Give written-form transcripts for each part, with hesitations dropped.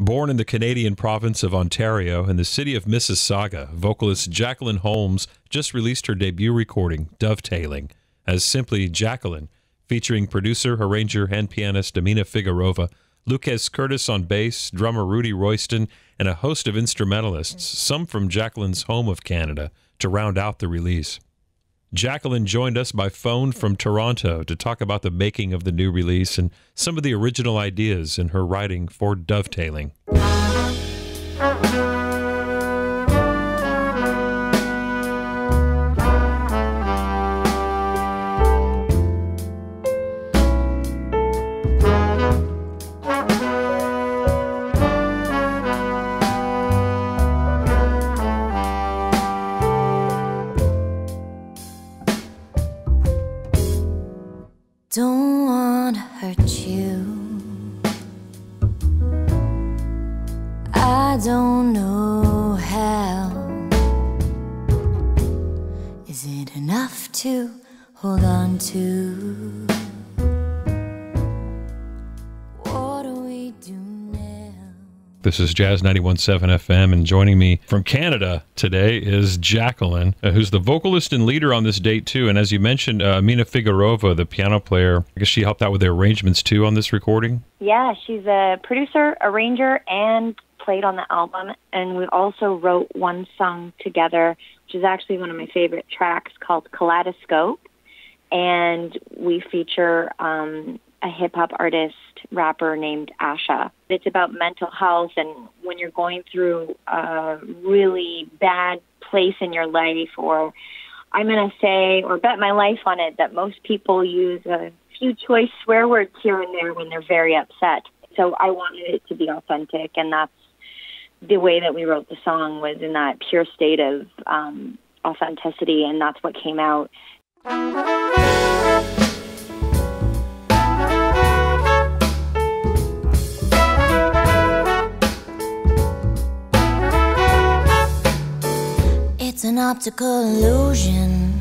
Born in the Canadian province of Ontario in the city of Mississauga, vocalist Jacelyn Holmes just released her debut recording, Dovetailing, as simply Jacelyn, featuring producer, arranger, and pianist Amina Figarova, Luques Curtis on bass, drummer Rudy Royston, and a host of instrumentalists, some from Jacelyn's home of Canada, to round out the release. Jacelyn joined us by phone from Toronto to talk about the making of the new release and some of the original ideas in her writing for Dovetailing. Don't want to hurt you. I don't know how. Is it enough to hold on to? What do we do now? This is Jazz 91.7 FM, and joining me from Canada today is Jacelyn, who's the vocalist and leader on this date too. And as you mentioned, Amina Figarova, the piano player, I guess she helped out with the arrangements too on this recording? Yeah, she's a producer, arranger, and played on the album. And we also wrote one song together, which is actually one of my favorite tracks, called Kaleidoscope. And we feature a hip-hop artist, rapper named Asha. It's about mental health, and when you're going through a really bad place in your life, or I'm going to say, or bet my life on it, that most people use a few choice swear words here and there when they're very upset. So I wanted it to be authentic, and that's the way that we wrote the song, was in that pure state of authenticity, and that's what came out. It's an optical illusion.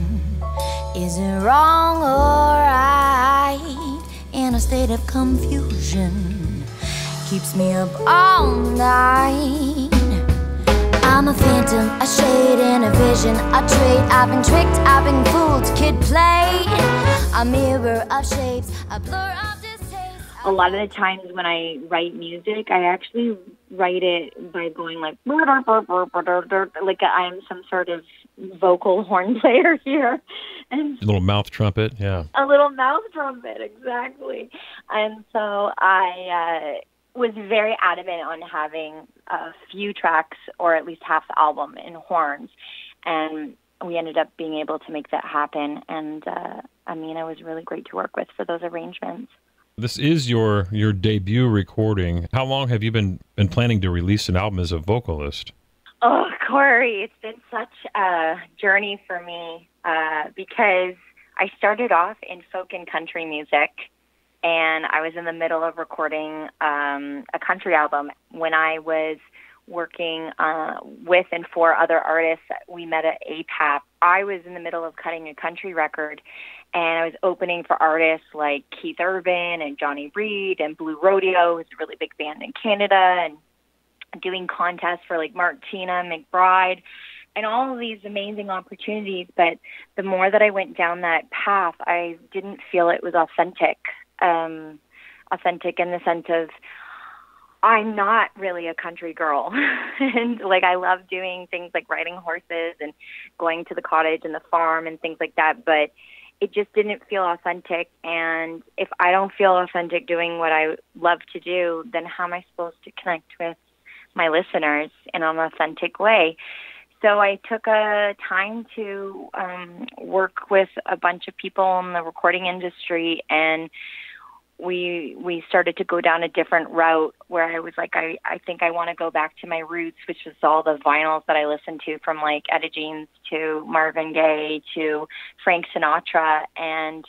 Is it wrong or right? In a state of confusion, keeps me up all night. I'm a phantom, a shade in a vision, a trait. I've been tricked, I've been fooled, kid play. A mirror of shapes, a blur of distaste. A lot of the times when I write music, I actually write it by going like I am some sort of vocal horn player here. And A little mouth trumpet, yeah. A little mouth trumpet, exactly. And so I was very adamant on having a few tracks, or at least half the album, in horns. And we ended up being able to make that happen. And Amina was really great to work with for those arrangements. This is your debut recording. How long have you been planning to release an album as a vocalist? Oh, Kory, it's been such a journey for me because I started off in folk and country music, and I was in the middle of recording a country album. When I was working with and for other artists, we met at APAP. I was in the middle of cutting a country record, and I was opening for artists like Keith Urban and Johnny Reed and Blue Rodeo, who's a really big band in Canada, and doing contests for like Martina McBride and all of these amazing opportunities. But the more that I went down that path, I didn't feel it was authentic. Authentic in the sense of, I'm not really a country girl. And like, I love doing things like riding horses and going to the cottage and the farm and things like that, but it just didn't feel authentic. And if I don't feel authentic doing what I love to do, then how am I supposed to connect with my listeners in an authentic way? So I took a time to work with a bunch of people in the recording industry, and we started to go down a different route where I was like, I think I want to go back to my roots, which was all the vinyls that I listened to, from like Etta James to Marvin Gaye to Frank Sinatra. And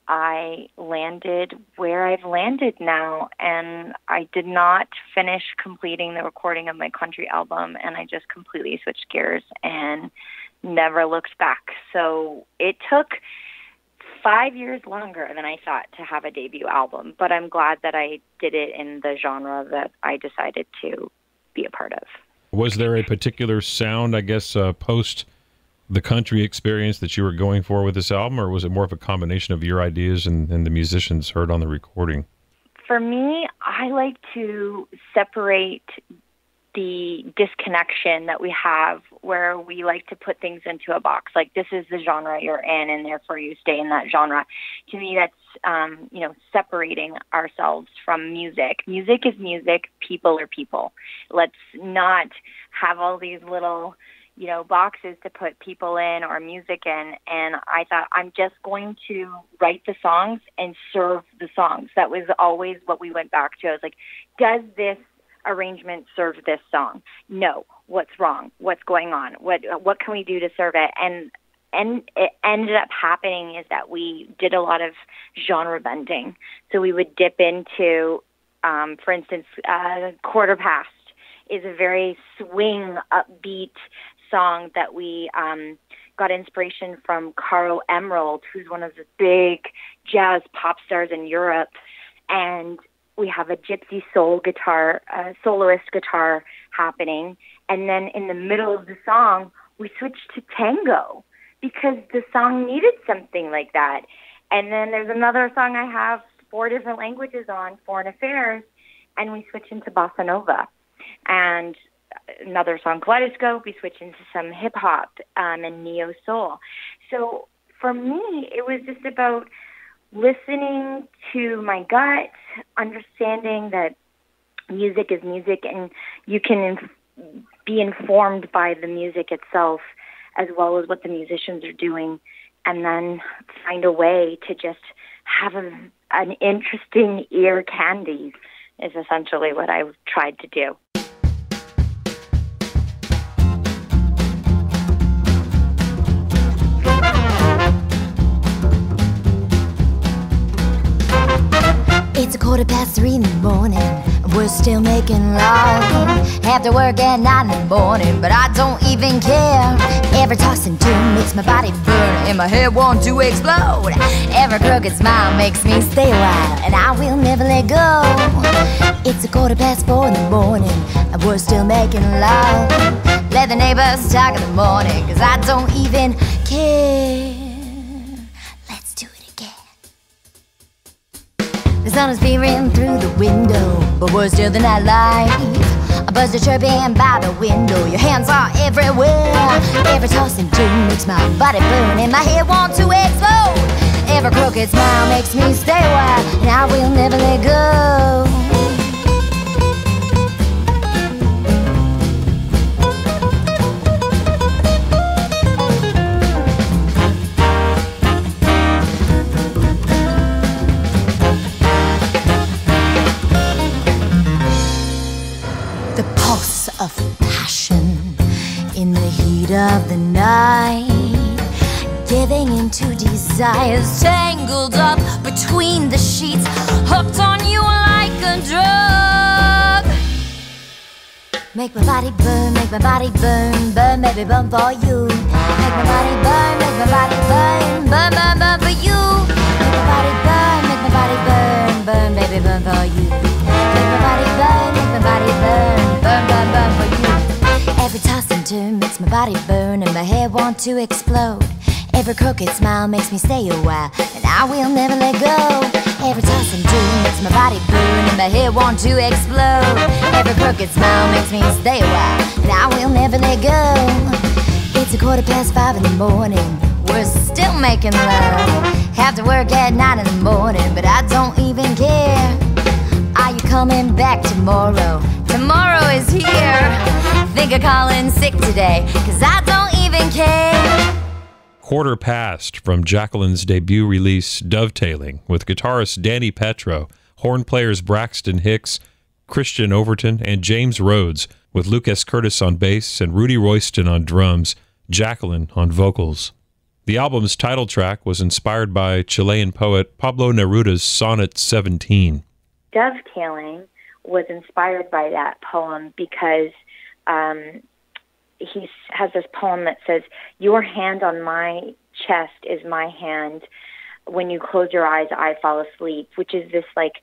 I landed where I've landed now, and I did not finish completing the recording of my country album, and I just completely switched gears and never looked back. So it took 5 years longer than I thought to have a debut album, but I'm glad that I did it in the genre that I decided to be a part of. Was there a particular sound, I guess, post the country experience that you were going for with this album, or was it more of a combination of your ideas and the musicians heard on the recording? For me, I like to separate the disconnection that we have where we like to put things into a box. Like, this is the genre you're in, and therefore you stay in that genre. To me, that's, separating ourselves from music. Music is music. People are people. Let's not have all these little, boxes to put people in or music in. And I thought, I'm just going to write the songs and serve the songs. That was always what we went back to. I was like, does this arrangement serve this song? No. What's wrong? What's going on? What can we do to serve it? And it ended up happening is that we did a lot of genre bending. So we would dip into, for instance, Quarter Past is a very swing, upbeat song that we got inspiration from Caro Emerald, who's one of the big jazz pop stars in Europe. And we have a gypsy soul guitar, soloist guitar happening. And then in the middle of the song, we switched to tango because the song needed something like that. And then there's another song I have 4 different languages on, Foreign Affairs, and we switch into bossa nova. And another song, Kaleidoscope, we switch into some hip-hop and neo-soul. So for me, it was just about listening to my gut, understanding that music is music, and you can be informed by the music itself as well as what the musicians are doing, and then find a way to just have an interesting ear candy is essentially what I've tried to do. It's 3:15 in the morning, and we're still making love. Have to work at 9 in the morning, but I don't even care. Every toss and turn makes my body burn, and my head wants to explode. Every crooked smile makes me stay a while, and I will never let go. It's 4:15 in the morning, and we're still making love. Let the neighbors talk in the morning, 'cause I don't even care. Let's do it again. The sun is peering through the window, but we're still the nightlife. A buzz are chirping by the window, your hands are everywhere. Every toss and turn makes my body burn, and my head wants to explode. Every crooked smile makes me stay a while, and I will never let go. Of passion in the heat of the night, giving into desires, tangled up between the sheets, hooked on you like a drug. Make my body burn, burn, baby, burn for you. Make my body burn, burn, burn for you. Make my body burn, burn, baby, burn for you. Make my body burn, burn for you. Every toss and turn makes my body burn, and my head want to explode. Every crooked smile makes me stay a while, and I will never let go. Every toss and turn makes my body burn, and my head want to explode. Every crooked smile makes me stay a while, and I will never let go. It's 5:15 in the morning, we're still making love. Have to work at 9 in the morning, but I don't even care. Are you coming back tomorrow? Tomorrow is here. Think of calling sick today, 'cause I don't even care. Quarter Past from Jacelyn's debut release, Dovetailing, with guitarist Danny Petro, horn players Braxton Hicks, Christian Overton, and James Rhodes, with Luques Curtis on bass and Rudy Royston on drums, Jacelyn on vocals. The album's title track was inspired by Chilean poet Pablo Neruda's Sonnet 17. Dovetailing was inspired by that poem because he has this poem that says, "Your hand on my chest is my hand. When You Close Your Eyes, I Fall Asleep, which is this like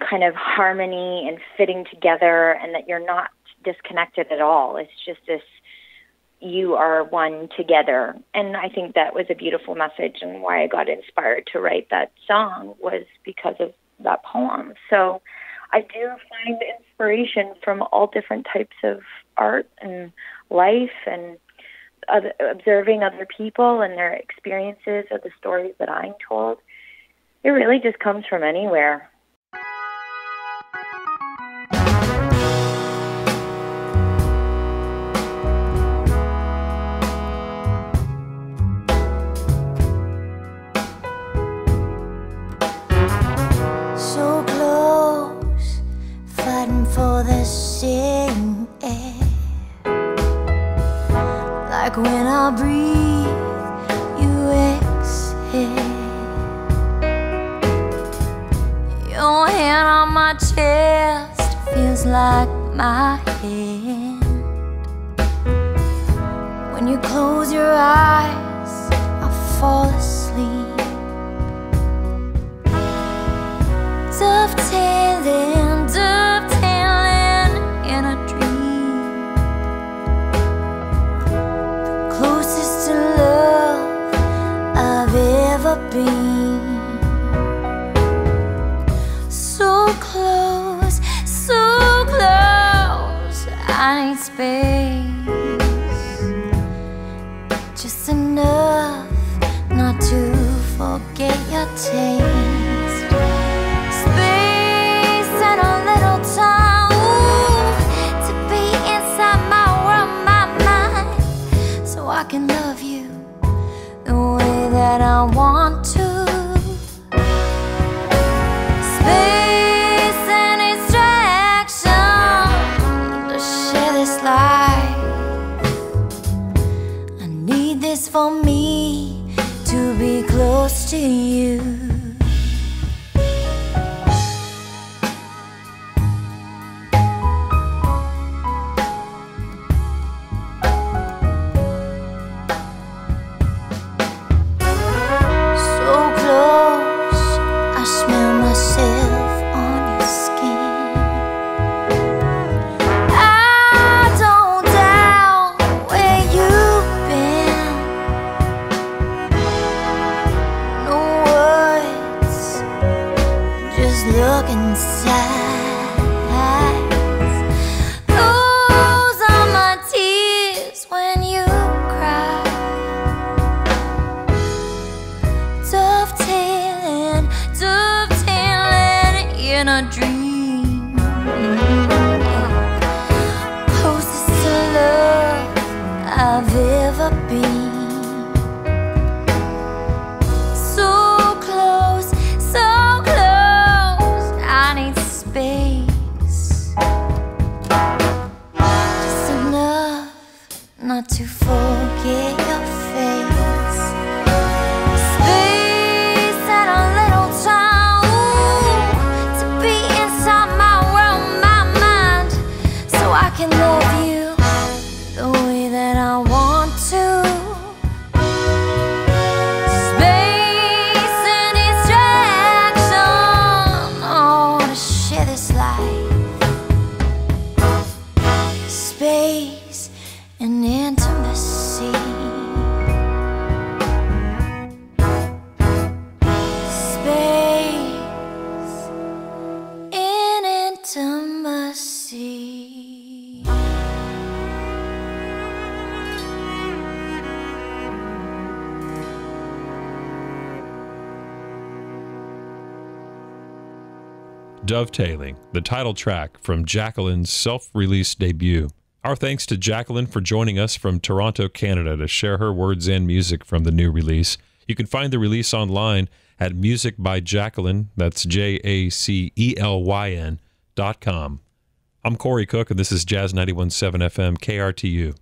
kind of harmony and fitting together, and that you're not disconnected at all. It's just this, you are one together. And I think that was a beautiful message, and why I got inspired to write that song was because of that poem. So I do find inspiration from all different types of art and life, and observing other people and their experiences or the stories that I'm told. It really just comes from anywhere. So close, fighting for the same air. Like when I breathe, you exhale. Your hand on my chest feels like my hand. When you close your eyes, I fall asleep. Dovetailing, dovetailing in a dream. The closest to love I've ever been. So close, I need space. Just enough not to forget your taste. I can love you the way that I want to. Space and distraction to share this life. I need this for me to be close to you. Look inside. Those are my tears when you cry. Dovetailing, dovetailing in a dream. Closest to love I've ever been. Not to forget your face. Space and a little time, ooh, to be inside my world, my mind, so I can love you the way that I want to. Space and distraction, oh, to share this life. Space and intimacy. Space and intimacy. Dovetailing, the title track from Jacelyn's self-released debut. Our thanks to Jacelyn for joining us from Toronto, Canada to share her words and music from the new release. You can find the release online at musicbyjacelyn, that's JACELYN.com. I'm Kory Cook, and this is Jazz 91.7 FM KRTU.